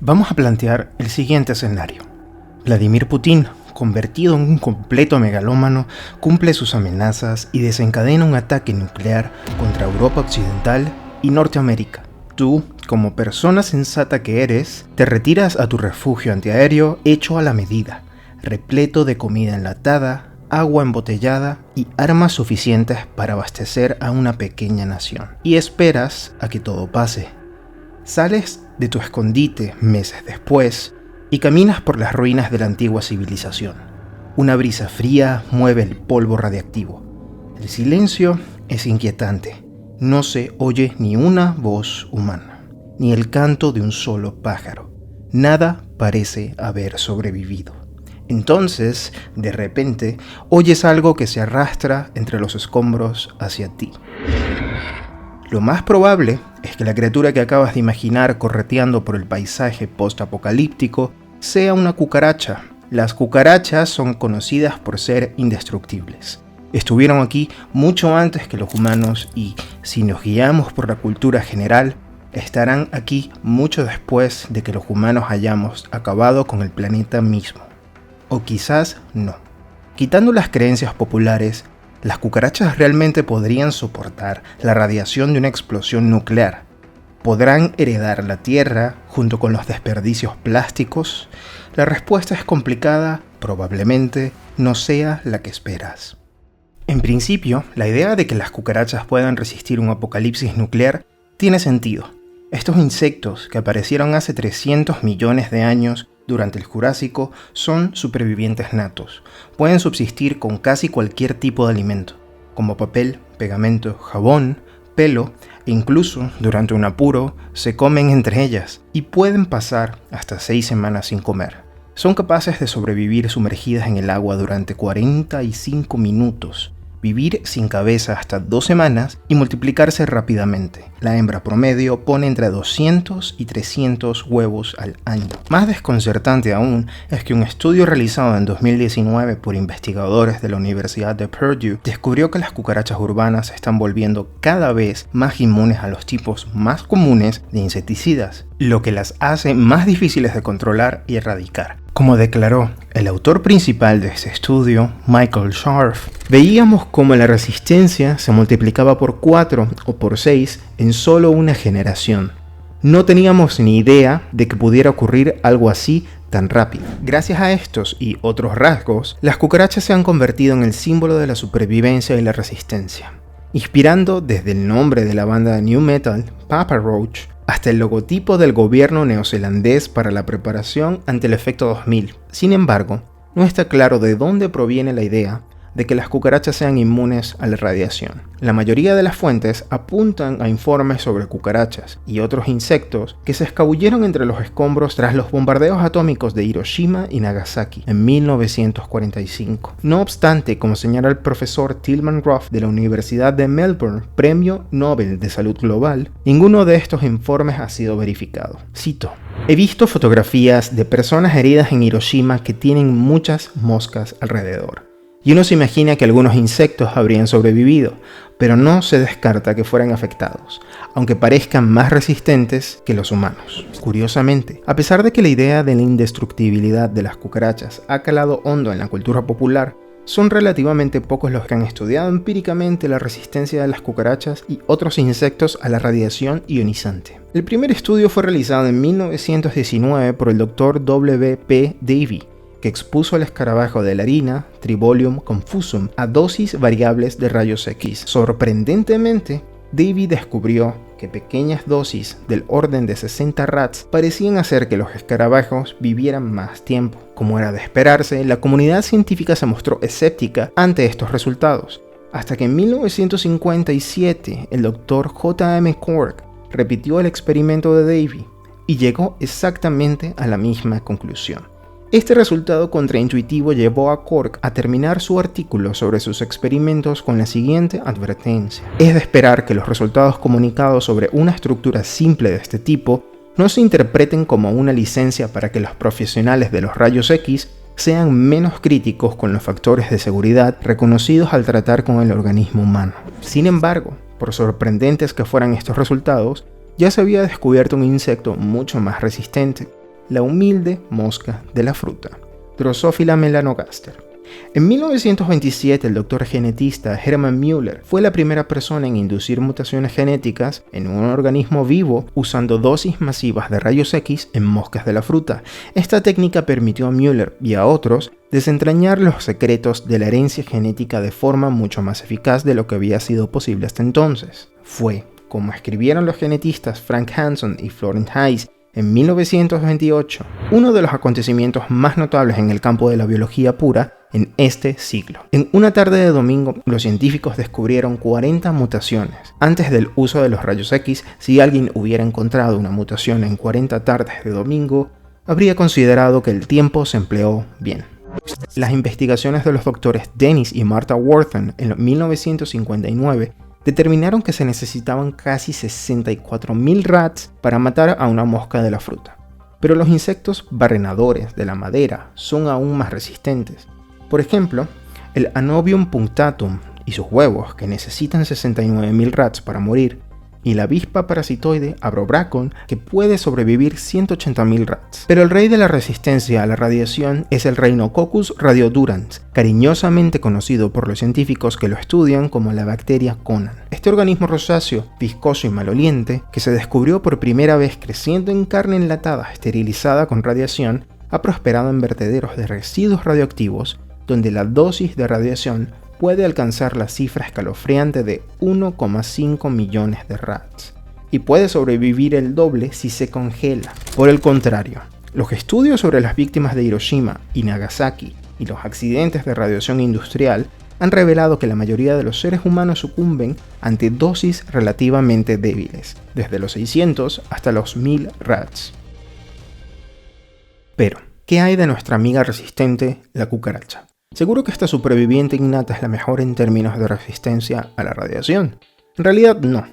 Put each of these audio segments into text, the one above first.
Vamos a plantear el siguiente escenario. Vladimir Putin, convertido en un completo megalómano, cumple sus amenazas y desencadena un ataque nuclear contra Europa Occidental y Norteamérica. Tú, como persona sensata que eres, te retiras a tu refugio antiaéreo hecho a la medida, repleto de comida enlatada, agua embotellada y armas suficientes para abastecer a una pequeña nación. Y esperas a que todo pase. Sales de tu escondite meses después y caminas por las ruinas de la antigua civilización. Una brisa fría mueve el polvo radiactivo. El silencio es inquietante. No se oye ni una voz humana, ni el canto de un solo pájaro. Nada parece haber sobrevivido. Entonces, de repente, oyes algo que se arrastra entre los escombros hacia ti. Lo más probable es que la criatura que acabas de imaginar correteando por el paisaje post-apocalíptico sea una cucaracha. Las cucarachas son conocidas por ser indestructibles. Estuvieron aquí mucho antes que los humanos y, si nos guiamos por la cultura general, estarán aquí mucho después de que los humanos hayamos acabado con el planeta mismo. O quizás no. Quitando las creencias populares, ¿las cucarachas realmente podrían soportar la radiación de una explosión nuclear? ¿Podrán heredar la Tierra junto con los desperdicios plásticos? La respuesta es complicada, probablemente no sea la que esperas. En principio, la idea de que las cucarachas puedan resistir un apocalipsis nuclear tiene sentido. Estos insectos, que aparecieron hace 300 millones de años durante el Jurásico, son supervivientes natos. Pueden subsistir con casi cualquier tipo de alimento, como papel, pegamento, jabón, pelo, e incluso, durante un apuro, se comen entre ellas y pueden pasar hasta 6 semanas sin comer. Son capaces de sobrevivir sumergidas en el agua durante 45 minutos, vivir sin cabeza hasta 2 semanas y multiplicarse rápidamente. La hembra promedio pone entre 200 y 300 huevos al año. Más desconcertante aún es que un estudio realizado en 2019 por investigadores de la Universidad de Purdue descubrió que las cucarachas urbanas se están volviendo cada vez más inmunes a los tipos más comunes de insecticidas, lo que las hace más difíciles de controlar y erradicar. Como declaró el autor principal de este estudio, Michael Scharf, veíamos cómo la resistencia se multiplicaba por 4 o por 6 en solo una generación. No teníamos ni idea de que pudiera ocurrir algo así tan rápido. Gracias a estos y otros rasgos, las cucarachas se han convertido en el símbolo de la supervivencia y la resistencia, inspirando desde el nombre de la banda de new metal, Papa Roach, hasta el logotipo del gobierno neozelandés para la preparación ante el efecto 2000. Sin embargo, no está claro de dónde proviene la idea de que las cucarachas sean inmunes a la radiación. La mayoría de las fuentes apuntan a informes sobre cucarachas y otros insectos que se escabulleron entre los escombros tras los bombardeos atómicos de Hiroshima y Nagasaki en 1945. No obstante, como señala el profesor Tilman Ruff de la Universidad de Melbourne, Premio Nobel de Salud Global, ninguno de estos informes ha sido verificado. Cito: "He visto fotografías de personas heridas en Hiroshima que tienen muchas moscas alrededor. Y uno se imagina que algunos insectos habrían sobrevivido, pero no se descarta que fueran afectados, aunque parezcan más resistentes que los humanos". Curiosamente, a pesar de que la idea de la indestructibilidad de las cucarachas ha calado hondo en la cultura popular, son relativamente pocos los que han estudiado empíricamente la resistencia de las cucarachas y otros insectos a la radiación ionizante. El primer estudio fue realizado en 1919 por el Dr. W. P. Davy, que expuso el escarabajo de la harina, Tribolium confusum, a dosis variables de rayos X. Sorprendentemente, Davy descubrió que pequeñas dosis del orden de 60 rats parecían hacer que los escarabajos vivieran más tiempo. Como era de esperarse, la comunidad científica se mostró escéptica ante estos resultados, hasta que en 1957 el Dr. J. M. Cork repitió el experimento de Davy y llegó exactamente a la misma conclusión. Este resultado contraintuitivo llevó a Cork a terminar su artículo sobre sus experimentos con la siguiente advertencia: "Es de esperar que los resultados comunicados sobre una estructura simple de este tipo no se interpreten como una licencia para que los profesionales de los rayos X sean menos críticos con los factores de seguridad reconocidos al tratar con el organismo humano". Sin embargo, por sorprendentes que fueran estos resultados, ya se había descubierto un insecto mucho más resistente. la humilde mosca de la fruta, Drosophila melanogaster. En 1927, el doctor genetista Hermann Müller fue la primera persona en inducir mutaciones genéticas en un organismo vivo usando dosis masivas de rayos X en moscas de la fruta. Esta técnica permitió a Müller y a otros desentrañar los secretos de la herencia genética de forma mucho más eficaz de lo que había sido posible hasta entonces. Fue, como escribieron los genetistas Frank Hanson y Florence Hayes en 1928, uno de los acontecimientos más notables en el campo de la biología pura en este siglo. En una tarde de domingo, los científicos descubrieron 40 mutaciones. Antes del uso de los rayos X, si alguien hubiera encontrado una mutación en 40 tardes de domingo, habría considerado que el tiempo se empleó bien. Las investigaciones de los doctores Dennis y Martha Wharton en 1959 determinaron que se necesitaban casi 64.000 rats para matar a una mosca de la fruta. Pero los insectos barrenadores de la madera son aún más resistentes. Por ejemplo, el Anobium punctatum y sus huevos, que necesitan 69.000 rats para morir, y la avispa parasitoide Abrobracon, que puede sobrevivir 180.000 rats. Pero el rey de la resistencia a la radiación es el Rhinococcus radiodurans, cariñosamente conocido por los científicos que lo estudian como la bacteria Conan. Este organismo rosáceo, viscoso y maloliente, que se descubrió por primera vez creciendo en carne enlatada esterilizada con radiación, ha prosperado en vertederos de residuos radioactivos, donde la dosis de radiación puede alcanzar la cifra escalofriante de 1,5 millones de rats, y puede sobrevivir el doble si se congela. Por el contrario, los estudios sobre las víctimas de Hiroshima y Nagasaki y los accidentes de radiación industrial han revelado que la mayoría de los seres humanos sucumben ante dosis relativamente débiles, desde los 600 hasta los 1000 rats. Pero, ¿qué hay de nuestra amiga resistente, la cucaracha? Seguro que esta superviviente innata es la mejor en términos de resistencia a la radiación. En realidad no.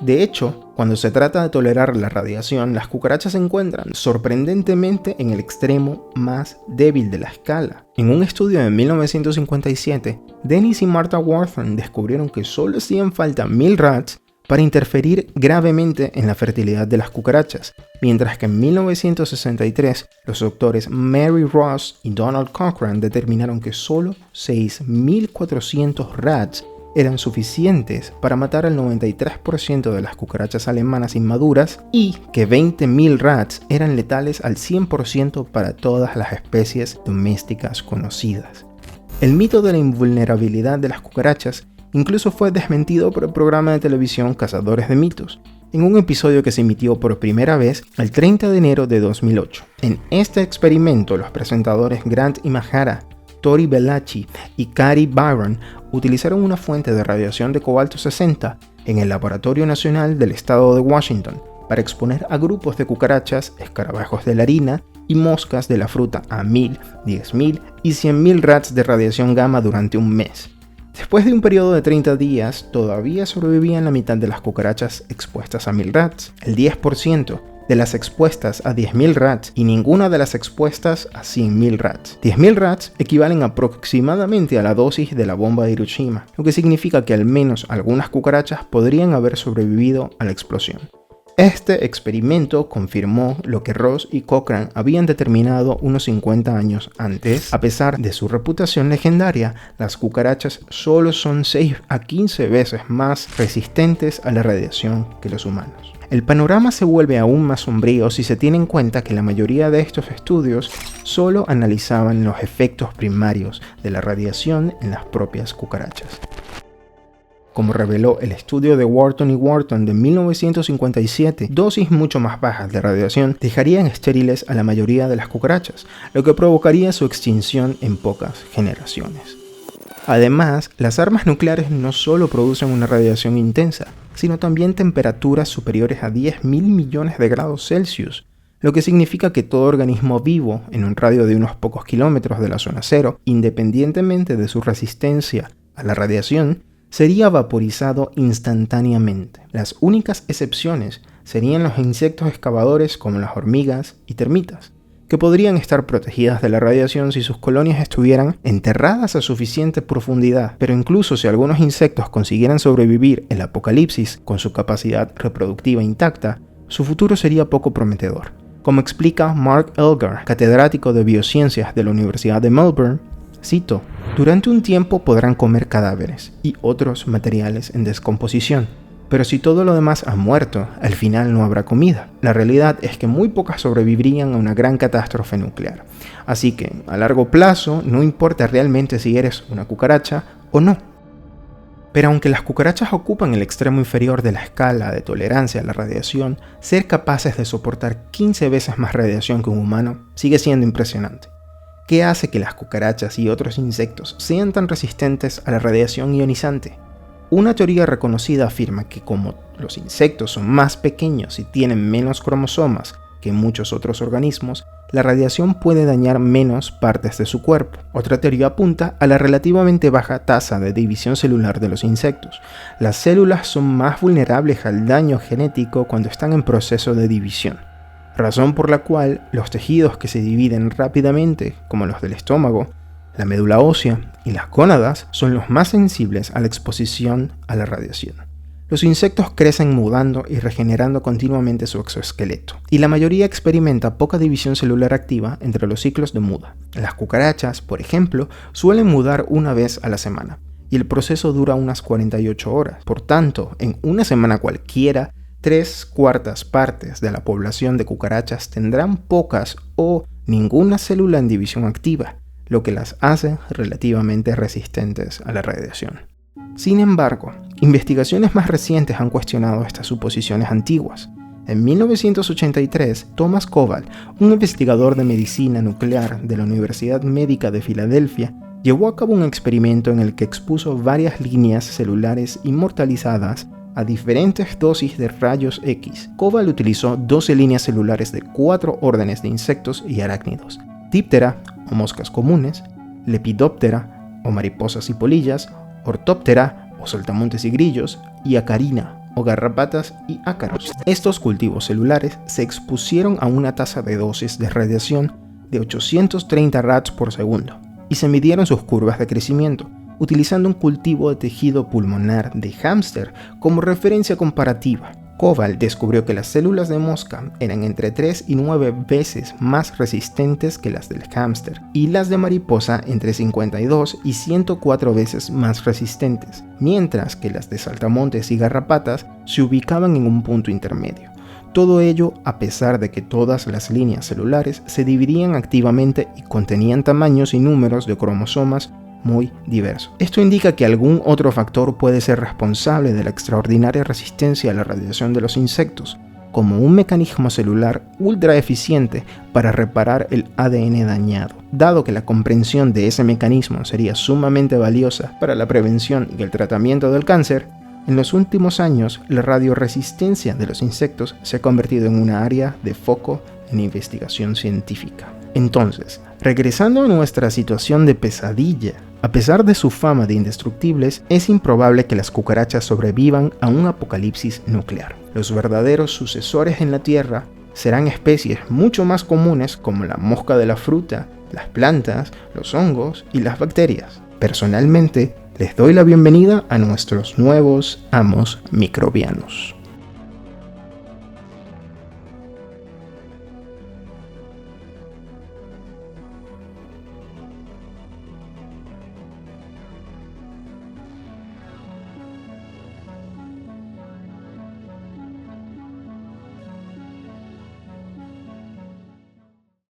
De hecho, cuando se trata de tolerar la radiación, las cucarachas se encuentran sorprendentemente en el extremo más débil de la escala. En un estudio de 1957, Dennis y Martha Wharton descubrieron que solo hacían falta 1000 rats para interferir gravemente en la fertilidad de las cucarachas, mientras que en 1963 los doctores Mary Ross y Donald Cochran determinaron que solo 6.400 rats eran suficientes para matar al 93% de las cucarachas alemanas inmaduras y que 20.000 rats eran letales al 100% para todas las especies domésticas conocidas. El mito de la invulnerabilidad de las cucarachas incluso fue desmentido por el programa de televisión Cazadores de Mitos, en un episodio que se emitió por primera vez el 30 de enero de 2008. En este experimento, los presentadores Grant Imahara, Tori Bellacci y Kari Byron utilizaron una fuente de radiación de cobalto 60 en el Laboratorio Nacional del Estado de Washington para exponer a grupos de cucarachas, escarabajos de la harina y moscas de la fruta a 1.000, 10.000 y 100.000 rats de radiación gamma durante un mes. Después de un periodo de 30 días, todavía sobrevivían la mitad de las cucarachas expuestas a 1.000 rats, el 10% de las expuestas a 10.000 rats y ninguna de las expuestas a 100.000 rats. 10.000 rats equivalen aproximadamente a la dosis de la bomba de Hiroshima, lo que significa que al menos algunas cucarachas podrían haber sobrevivido a la explosión. Este experimento confirmó lo que Ross y Cochran habían determinado unos 50 años antes. A pesar de su reputación legendaria, las cucarachas solo son 6 a 15 veces más resistentes a la radiación que los humanos. El panorama se vuelve aún más sombrío si se tiene en cuenta que la mayoría de estos estudios solo analizaban los efectos primarios de la radiación en las propias cucarachas. Como reveló el estudio de Wharton y Wharton de 1957, dosis mucho más bajas de radiación dejarían estériles a la mayoría de las cucarachas, lo que provocaría su extinción en pocas generaciones. Además, las armas nucleares no solo producen una radiación intensa, sino también temperaturas superiores a 10.000 millones de grados Celsius, lo que significa que todo organismo vivo en un radio de unos pocos kilómetros de la zona cero, independientemente de su resistencia a la radiación, sería vaporizado instantáneamente. Las únicas excepciones serían los insectos excavadores como las hormigas y termitas, que podrían estar protegidas de la radiación si sus colonias estuvieran enterradas a suficiente profundidad, pero incluso si algunos insectos consiguieran sobrevivir el apocalipsis con su capacidad reproductiva intacta, su futuro sería poco prometedor. Como explica Mark Elgar, catedrático de biociencias de la Universidad de Melbourne, cito: durante un tiempo podrán comer cadáveres y otros materiales en descomposición, pero si todo lo demás ha muerto, al final no habrá comida. La realidad es que muy pocas sobrevivirían a una gran catástrofe nuclear. Así que, a largo plazo, no importa realmente si eres una cucaracha o no. Pero aunque las cucarachas ocupan el extremo inferior de la escala de tolerancia a la radiación, ser capaces de soportar 15 veces más radiación que un humano sigue siendo impresionante. ¿Qué hace que las cucarachas y otros insectos sean tan resistentes a la radiación ionizante? Una teoría reconocida afirma que como los insectos son más pequeños y tienen menos cromosomas que muchos otros organismos, la radiación puede dañar menos partes de su cuerpo. Otra teoría apunta a la relativamente baja tasa de división celular de los insectos. Las células son más vulnerables al daño genético cuando están en proceso de división, razón por la cual los tejidos que se dividen rápidamente, como los del estómago, la médula ósea y las gónadas, son los más sensibles a la exposición a la radiación. Los insectos crecen mudando y regenerando continuamente su exoesqueleto, y la mayoría experimenta poca división celular activa entre los ciclos de muda. Las cucarachas, por ejemplo, suelen mudar una vez a la semana, y el proceso dura unas 48 horas. Por tanto, en una semana cualquiera, 3/4 partes de la población de cucarachas tendrán pocas o ninguna célula en división activa, lo que las hace relativamente resistentes a la radiación. Sin embargo, investigaciones más recientes han cuestionado estas suposiciones antiguas. En 1983, Thomas Koval, un investigador de medicina nuclear de la Universidad Médica de Filadelfia, llevó a cabo un experimento en el que expuso varias líneas celulares inmortalizadas a diferentes dosis de rayos X. Koval utilizó 12 líneas celulares de 4 órdenes de insectos y arácnidos: Diptera o moscas comunes, Lepidoptera o mariposas y polillas, Ortóptera o saltamontes y grillos, y Acarina o garrapatas y ácaros. Estos cultivos celulares se expusieron a una tasa de dosis de radiación de 830 rads por segundo y se midieron sus curvas de crecimiento, utilizando un cultivo de tejido pulmonar de hámster como referencia comparativa. Koval descubrió que las células de mosca eran entre 3 y 9 veces más resistentes que las del hámster, y las de mariposa entre 52 y 104 veces más resistentes, mientras que las de saltamontes y garrapatas se ubicaban en un punto intermedio. Todo ello a pesar de que todas las líneas celulares se dividían activamente y contenían tamaños y números de cromosomas muy diverso. Esto indica que algún otro factor puede ser responsable de la extraordinaria resistencia a la radiación de los insectos, como un mecanismo celular ultra eficiente para reparar el ADN dañado. Dado que la comprensión de ese mecanismo sería sumamente valiosa para la prevención y el tratamiento del cáncer, en los últimos años la radioresistencia de los insectos se ha convertido en una área de foco en investigación científica. Entonces, regresando a nuestra situación de pesadilla, a pesar de su fama de indestructibles, es improbable que las cucarachas sobrevivan a un apocalipsis nuclear. Los verdaderos sucesores en la Tierra serán especies mucho más comunes como la mosca de la fruta, las plantas, los hongos y las bacterias. Personalmente, les doy la bienvenida a nuestros nuevos amos microbianos.